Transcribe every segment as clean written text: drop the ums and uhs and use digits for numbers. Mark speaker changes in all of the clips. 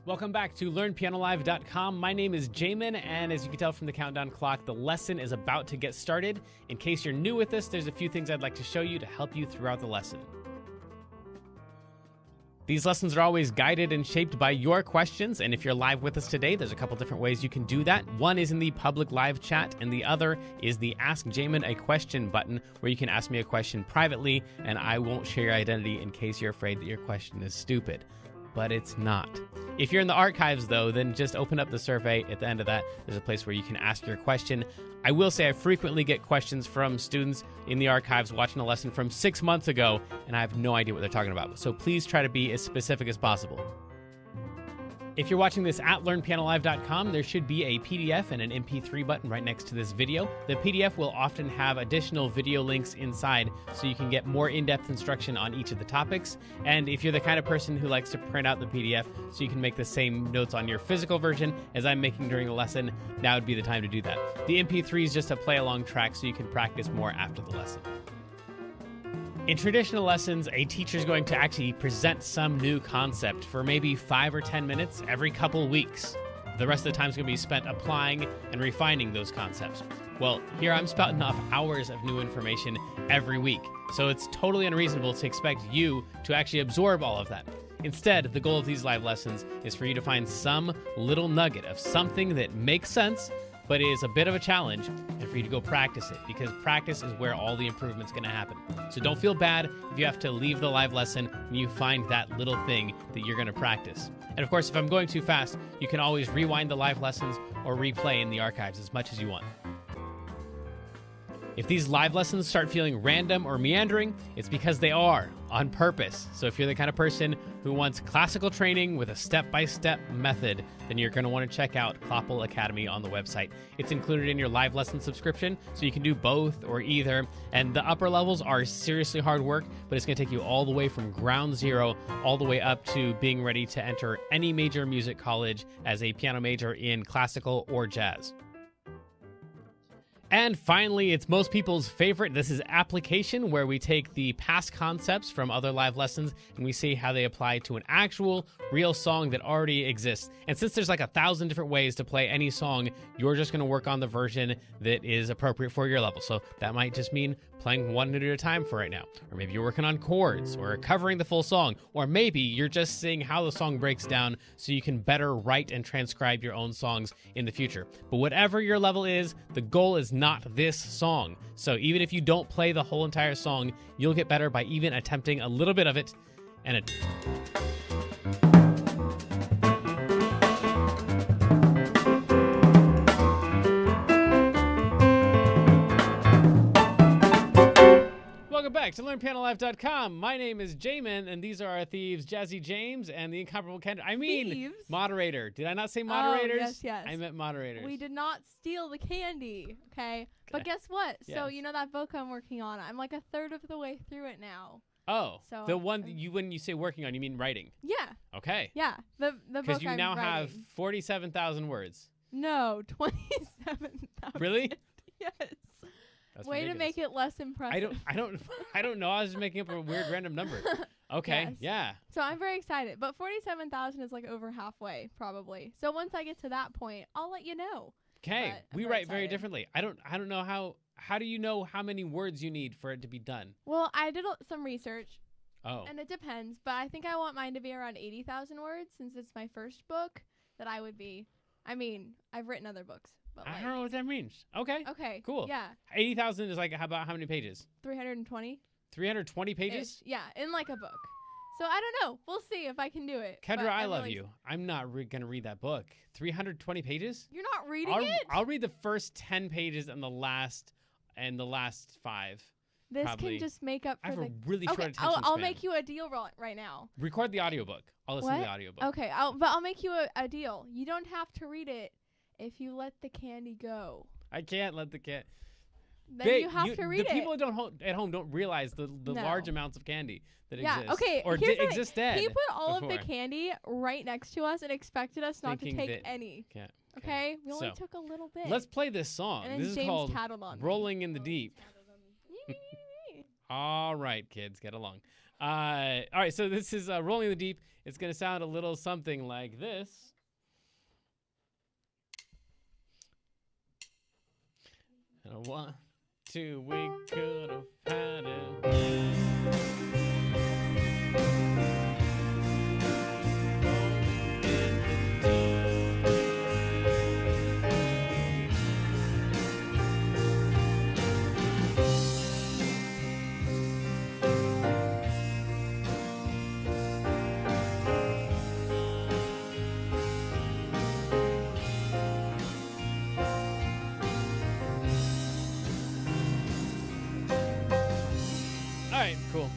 Speaker 1: Welcome back to LearnPianoLive.com. My name is Jamin, and as you can tell from the countdown clock, the lesson is about to get started. In case you're new with us, there's a few things I'd like to show you to help you throughout the lesson. These lessons are always guided and shaped by your questions, and if you're live with us today, there's a couple different ways you can do that. One is in the public live chat, and the other is the Ask Jamin a Question button, where you can ask me a question privately, and I won't share your identity in case you're afraid that your question is stupid. But it's not. If you're in the archives, though, then just open up the survey. At the end of that, there's a place where you can ask your question. I will say I frequently get questions from students in the archives watching a lesson from 6 months ago, and I have no idea what they're talking about. So please try to be as specific as possible. If you're watching this at LearnPianoLive.com, there should be a PDF and an MP3 button right next to this video. The PDF will often have additional video links inside so you can get more in-depth instruction on each of the topics. And if you're the kind of person who likes to print out the PDF so you can make the same notes on your physical version as I'm making during the lesson, now would be the time to do that. The MP3 is just a play-along track so you can practice more after the lesson. In traditional lessons, a teacher is going to actually present some new concept for maybe 5 or 10 minutes every couple weeks. The rest of the time is going to be spent applying and refining those concepts. Well, here I'm spouting off hours of new information every week, so it's totally unreasonable to expect you to actually absorb all of that. Instead, the goal of these live lessons is for you to find some little nugget of something that makes sense, but is a bit of a challenge, and for you to go practice it, because practice is where all the improvement's going to happen. So don't feel bad if you have to leave the live lesson and you find that little thing that you're going to practice. And of course, if I'm going too fast, you can always rewind the live lessons or replay in the archives as much as you want. If these live lessons start feeling random or meandering, it's because they are, on purpose. So if you're the kind of person who wants classical training with a step-by-step method, then you're going to want to check out Kloppel Academy on the website. It's included in your live lesson subscription, so you can do both or either. And the upper levels are seriously hard work, but it's going to take you all the way from ground zero, all the way up to being ready to enter any major music college as a piano major in classical or jazz. And finally, it's most people's favorite. This is application, where we take the past concepts from other live lessons and we see how they apply to an actual, real song that already exists. And since there's like 1,000 different ways to play any song, you're just going to work on the version that is appropriate for your level. So that might just mean playing one note at a time for right now. Or maybe you're working on chords or covering the full song. Or maybe you're just seeing how the song breaks down so you can better write and transcribe your own songs in the future. But whatever your level is, the goal is not this song. So even if you don't play the whole entire song, you'll get better by even attempting a little bit of it. And Welcome back to LearnPianoLive.com. My name is Jamin, and these are our thieves, Jazzy James and the incomparable Kendra.
Speaker 2: Thieves?
Speaker 1: Moderator. Did I not say moderators?
Speaker 2: Oh, yes.
Speaker 1: I meant moderators.
Speaker 2: We did not steal the candy, okay? But guess what?
Speaker 1: Yes.
Speaker 2: So, you know that book I'm working on? I'm like a third of the way through it now.
Speaker 1: Oh,
Speaker 2: so
Speaker 1: the one when you say working on, you mean writing?
Speaker 2: Yeah.
Speaker 1: Okay.
Speaker 2: Yeah, the book
Speaker 1: Because you
Speaker 2: I'm
Speaker 1: now
Speaker 2: writing.
Speaker 1: have 47,000 words.
Speaker 2: No, 27,000.
Speaker 1: Really?
Speaker 2: Yes.
Speaker 1: That's
Speaker 2: Way
Speaker 1: ridiculous.
Speaker 2: to make it less impressive.
Speaker 1: I don't know. I was just making up a weird random number. Okay.
Speaker 2: Yes.
Speaker 1: Yeah.
Speaker 2: So I'm very excited. But 47,000 is like over halfway, probably. So once I get to that point, I'll let you know.
Speaker 1: Okay.
Speaker 2: But
Speaker 1: We
Speaker 2: I'm
Speaker 1: write very
Speaker 2: excited.
Speaker 1: differently. I don't know how do you know how many words you need for it to be done?
Speaker 2: Well, I did some research.
Speaker 1: Oh.
Speaker 2: And it depends, but I think I want mine to be around 80,000 words since it's my first book that I would be. I mean, I've written other books, but
Speaker 1: I
Speaker 2: like,
Speaker 1: don't know what that means. Okay.
Speaker 2: Okay.
Speaker 1: Cool.
Speaker 2: Yeah.
Speaker 1: 80,000 is like about how many pages?
Speaker 2: 320.
Speaker 1: 320 pages?
Speaker 2: Yeah, in like a book. So I don't know. We'll see if I can do it.
Speaker 1: Kendra,
Speaker 2: but
Speaker 1: I
Speaker 2: I'm
Speaker 1: love
Speaker 2: really
Speaker 1: you. I'm not gonna read that book. 320 pages?
Speaker 2: You're not reading it?
Speaker 1: I'll read the first 10 pages and the last 5.
Speaker 2: This
Speaker 1: probably.
Speaker 2: can just make up
Speaker 1: I
Speaker 2: for
Speaker 1: have
Speaker 2: the.
Speaker 1: a really short
Speaker 2: Okay,
Speaker 1: attention
Speaker 2: I'll
Speaker 1: span.
Speaker 2: make you a deal right now.
Speaker 1: Record the audiobook. I'll listen to
Speaker 2: What?
Speaker 1: the audiobook.
Speaker 2: Okay, I'll make you a deal. You don't have to read it if you let the candy go.
Speaker 1: I can't let the cat.
Speaker 2: Then you have to read
Speaker 1: the
Speaker 2: it.
Speaker 1: people at home don't realize the
Speaker 2: No.
Speaker 1: large amounts of candy that
Speaker 2: Yeah,
Speaker 1: exist.
Speaker 2: okay,
Speaker 1: Or
Speaker 2: here's the thing.
Speaker 1: exist dead.
Speaker 2: He put all of the
Speaker 1: before.
Speaker 2: candy right next to us and expected us not to
Speaker 1: Thinking
Speaker 2: take
Speaker 1: that-
Speaker 2: any.
Speaker 1: Okay.
Speaker 2: Okay? We only
Speaker 1: So,
Speaker 2: took a little bit.
Speaker 1: Let's play this song.
Speaker 2: and then
Speaker 1: This is
Speaker 2: James
Speaker 1: called
Speaker 2: tattled on me.
Speaker 1: Rolling in the Deep. All right, kids, get along. All right, so this is Rolling in the Deep. It's going to sound a little something like this. And a 1, 2, we could have had it. All right, cool.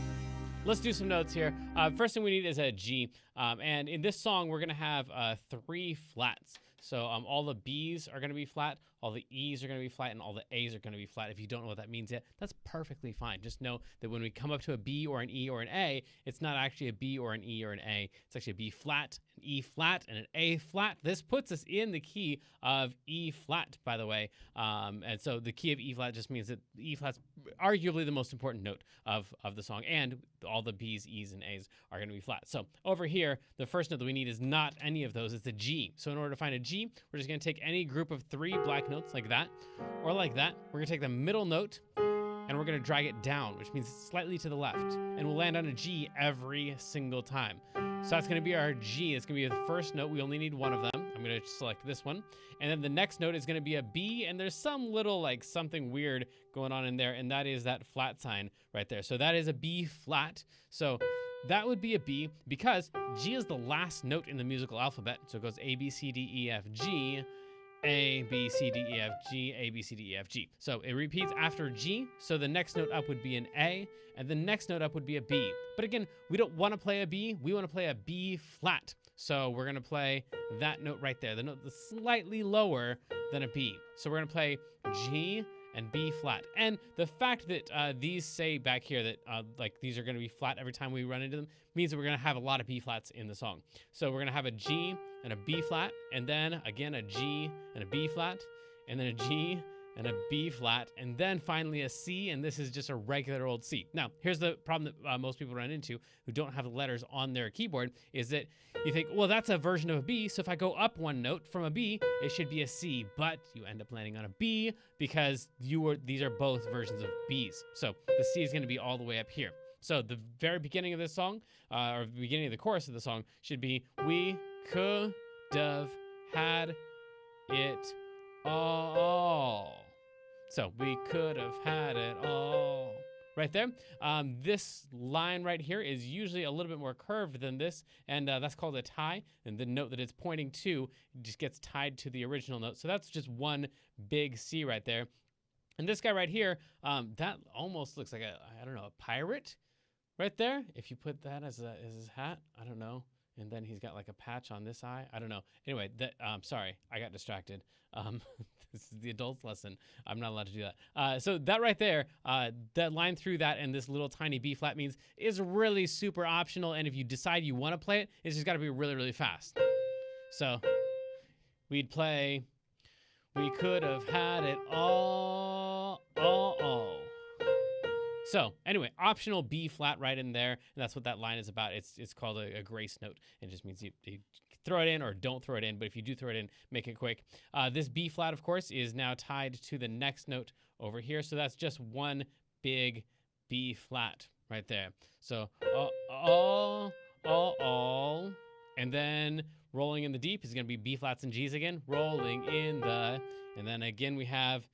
Speaker 1: Let's do some notes here. First thing we need is a G. And in this song, we're going to have 3 flats. So all the B's are going to be flat, all the E's are going to be flat, and all the A's are going to be flat. If you don't know what that means yet, that's perfectly fine. Just know that when we come up to a B or an E or an A, it's not actually a B or an E or an A. It's actually a B flat, an E flat, and an A flat. This puts us in the key of E flat, by the way. And so the key of E flat just means that E flat's arguably the most important note of the song, and all the B's, E's, and A's are going to be flat. So over here, the first note that we need is not any of those. It's a G. So in order to find a G, we're just going to take any group of 3 black notes like that, or like that. We're going to take the middle note, and we're going to drag it down, which means slightly to the left. And we'll land on a G every single time. So that's going to be our G. It's going to be the first note. We only need one of them. I'm going to select this one. And then the next note is going to be a B, and there's some little like something weird going on in there, and that is that flat sign right there. So that is a B flat. So that would be a B because G is the last note in the musical alphabet. So it goes A, B, C, D, E, F, G. A, B, C, D, E, F, G, A, B, C, D, E, F, G. So it repeats after G, so the next note up would be an A, and the next note up would be a B. But again, we don't want to play a B, we want to play a B flat. So we're going to play that note right there, the note that's slightly lower than a B. So we're going to play G and B flat. And the fact that these say back here that like these are going to be flat every time we run into them means that we're going to have a lot of B flats in the song. So we're going to have a G and a B flat, and then again a G and a B flat, and then a G and a B flat, and then finally a C, and this is just a regular old C. Now, here's the problem that most people run into who don't have the letters on their keyboard, is that you think, well, that's a version of a B, so if I go up one note from a B, it should be a C, but you end up landing on a B because these are both versions of Bs. So the C is going to be all the way up here. So the very beginning of this song, or the beginning of the chorus of the song, should be, we could have had it all. So we could have had it all. Right there. This line right here is usually a little bit more curved than this, and that's called a tie. And the note that it's pointing to just gets tied to the original note. So that's just one big C right there. And this guy right here, that almost looks like a pirate right there. If you put that as his hat, I don't know. And then he's got like a patch on this eye. I don't know. Anyway, sorry, I got distracted. This is the adults lesson. I'm not allowed to do that. So that right there, that line through that and this little tiny B flat means is really super optional. And if you decide you want to play it, it's just got to be really, really fast. So we'd play, we could have had it all. So anyway, optional B flat right in there, and that's what that line is about. It's called a grace note. It just means you throw it in or don't throw it in, but if you do throw it in, make it quick. This B flat, of course, is now tied to the next note over here, so that's just one big B flat right there. So all, and then rolling in the deep is going to be B flats and G's again. Rolling in the, and then again we have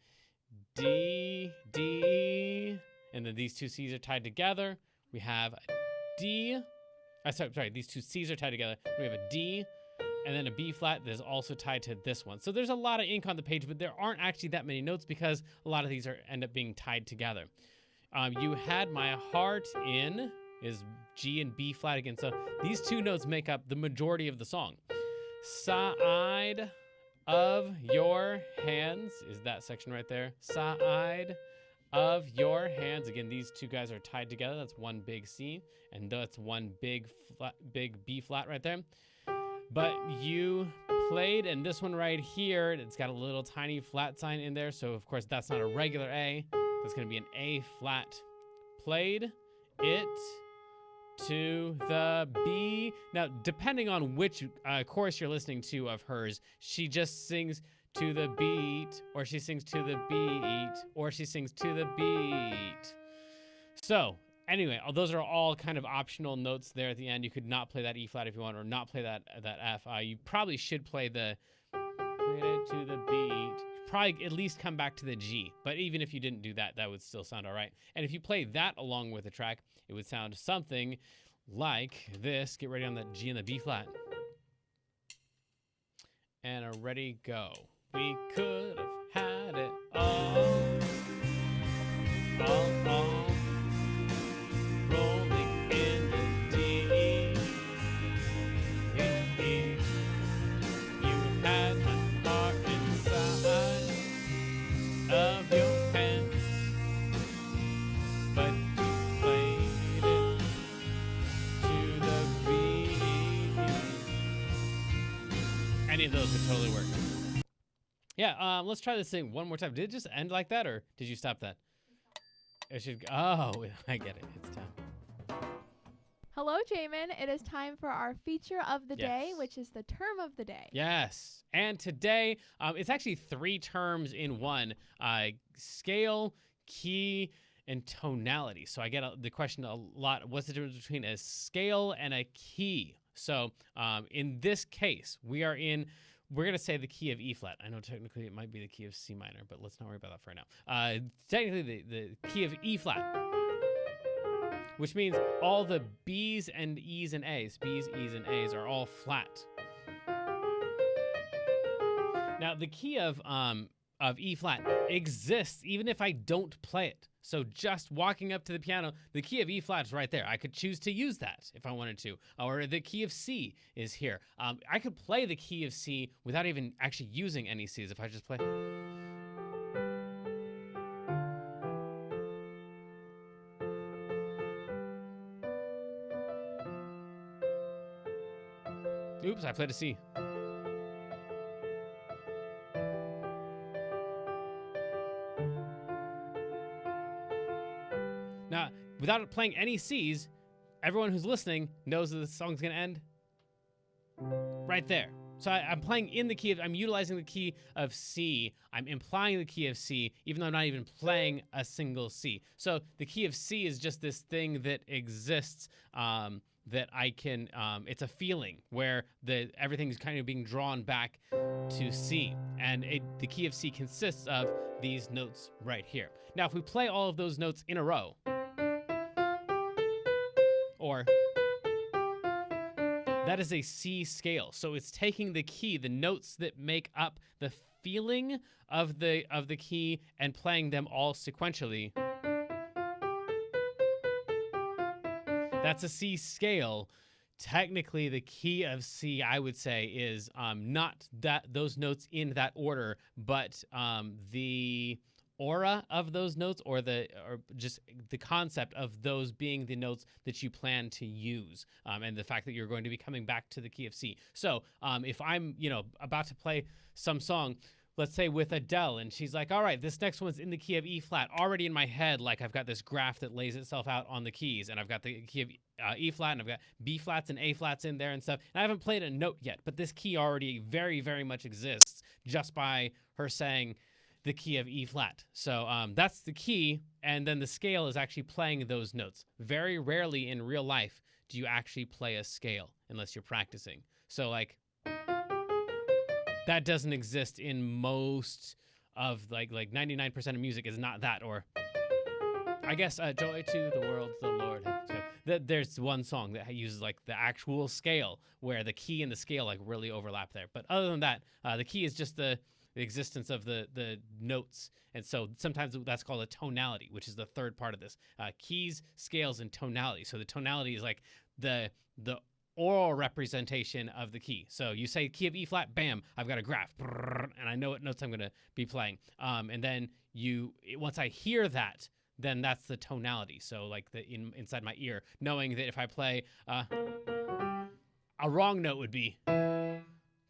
Speaker 1: D, D. And then these two C's are tied together. We have a D. Sorry, these two C's are tied together. We have a D and then a B flat that is also tied to this one. So there's a lot of ink on the page, but there aren't actually that many notes because a lot of these end up being tied together. You had my heart in is G and B flat again. So these two notes make up the majority of the song. Side of your hands is that section right there. Side of your hands. Again, these two guys are tied together. That's one big C, and that's one big B flat right there. But you played, and this one right here, it's got a little tiny flat sign in there. So of course that's not a regular A. That's going to be an A flat. Played it to the B. Now, depending on which chorus you're listening to of hers, she just sings to the beat, or she sings to the beat, or she sings to the beat. So, anyway, those are all kind of optional notes there at the end. You could not play that E flat if you want, or not play that F. You probably should play it to the beat. Probably at least come back to the G. But even if you didn't do that, that would still sound all right. And if you play that along with the track, it would sound something like this. Get ready on the G and the B flat. And are ready, go. We could have had it all. Rolling in the D. You had my heart inside of your hands, but you played it to the beat. Any of those would totally work. Yeah, let's try this thing one more time. Did it just end like that, or did you stop that? It should. Oh, I get it. It's time.
Speaker 2: Hello, Jamin. It is time for our feature of the day, which is the term of the day.
Speaker 1: Yes. And today, it's actually 3 terms in one: scale, key, and tonality. So I get the question a lot: what's the difference between a scale and a key? So in this case, we're going to say the key of E flat. I know technically it might be the key of C minor, but let's not worry about that for now. Technically, the key of E flat, which means all the B's and E's and A's, B's, E's, and A's are all flat. Now, the key of E flat exists even if I don't play it. So just walking up to the piano, the key of E flat is right there. I could choose to use that if I wanted to. Or the key of C is here. I could play the key of C without even actually using any C's if I just play. Oops, I played a C. Now, without playing any C's, everyone who's listening knows that the song's going to end right there. So I'm playing in the key of, I'm utilizing the key of C. I'm implying the key of C, even though I'm not even playing a single C. So the key of C is just this thing that exists that I can, it's a feeling where everything's kind of being drawn back to C. And the key of C consists of these notes right here. Now, if we play all of those notes in a row, or that is a C scale. So it's taking the key, the notes that make up the feeling of the key, and playing them all sequentially. That's a C scale. Technically, the key of C, I would say, is not those notes in that order, but the aura of those notes, or just the concept of those being the notes that you plan to use, and the fact that you're going to be coming back to the key of C. So if I'm about to play some song, let's say with Adele, and she's like, all right, this next one's in the key of E flat, already in my head, like I've got this graph that lays itself out on the keys, and I've got the key of E flat, and I've got B flats and A flats in there and stuff, and I haven't played a note yet, but this key already very, very much exists just by her saying the key of E flat. So that's the key, and then the scale is actually playing those notes. Very rarely in real life do you actually play a scale unless you're practicing. So like that doesn't exist in most of like 99% of music is not that. Or I guess Joy to the World, the Lord. There's one song that uses like the actual scale where the key and the scale like really overlap there. But other than that, the key is just the existence of the notes. And so sometimes that's called a tonality, which is the third part of this. Keys, scales, and tonality. So the tonality is like the oral representation of the key. So you say key of E flat, bam, I've got a graph, and I know what notes I'm going to be playing. And then once I hear that, then that's the tonality. So like inside my ear, knowing that if I play a wrong note would be,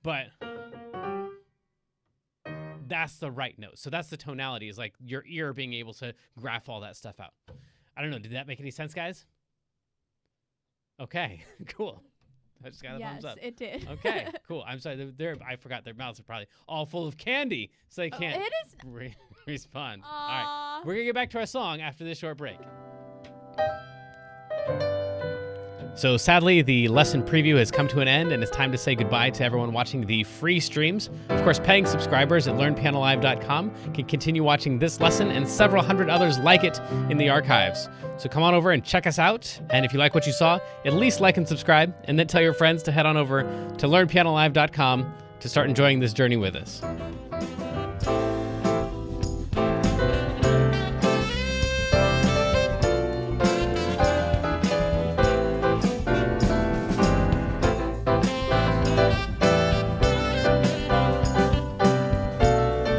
Speaker 1: but that's the right note. So that's the tonality, is like your ear being able to graph all that stuff out. I don't know. Did that make any sense, guys? Okay, cool. I just got a thumbs up.
Speaker 2: Yes, it did.
Speaker 1: Okay, cool. I'm sorry. I forgot their mouths are probably all full of candy, so they can't
Speaker 2: It is.
Speaker 1: respond. All
Speaker 2: Aw.
Speaker 1: right, we're going to get back to our song after this short break. So sadly, the lesson preview has come to an end, and it's time to say goodbye to everyone watching the free streams. Of course, paying subscribers at learnpianolive.com can continue watching this lesson and several hundred others like it in the archives. So come on over and check us out, and if you like what you saw, at least like and subscribe, and then tell your friends to head on over to learnpianolive.com to start enjoying this journey with us.